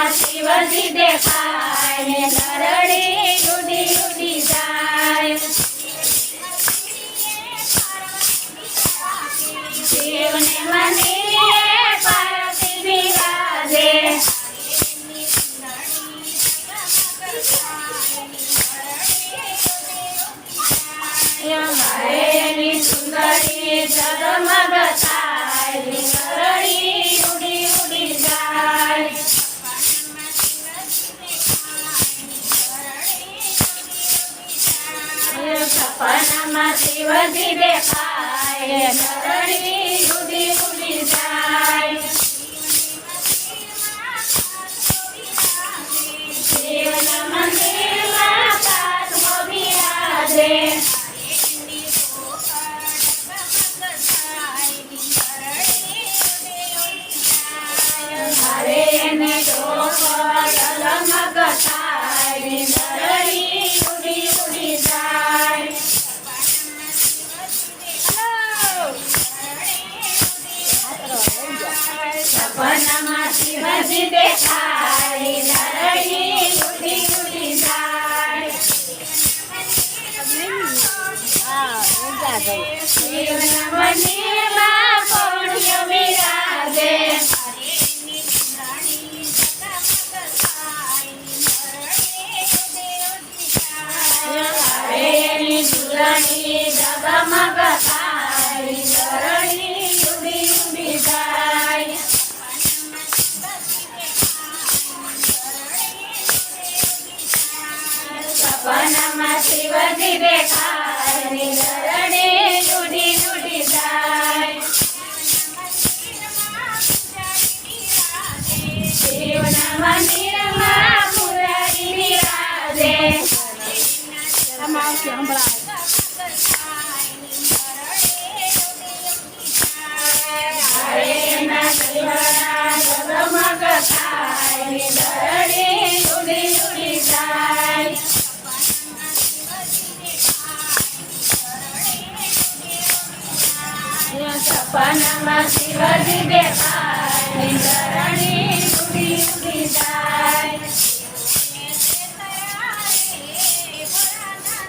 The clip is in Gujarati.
શિવજી દેખાય ને નરડી ઉડી ઉડી જાય શિવને મંદિરે પાર્વતી બિરાજે એની સુંદરી જગમગ થાય નરડી ઉડી ઉડી જાય સપનામાં શિવજી દેખાય નરડી ઉડી ઉડી જાય શિવના મંદિરમાં પાર્વતી બિરાજે હરે ને ટોપર ઝગમગ થાય નરડી ઉડી ઉડી જાય સપનામાં શિવજી દેખાય નરડી ઉડી ઉડી જાય શિવના મંદિરમાં પુણ્ય બિરાજે હરેની ઝૂલણી જગમગ થાય નરડી ઉડી ઉડી જાય સપનામાં શિવજી દેખાય નરડી ઉડી ઉડી જાય શિવના મંદિરમાં પુરારી બિરાજે હરેના શિવના જગમગ થાય નરડી ઉડી ઉડી જાય સપનામાં શિવજી દેખાય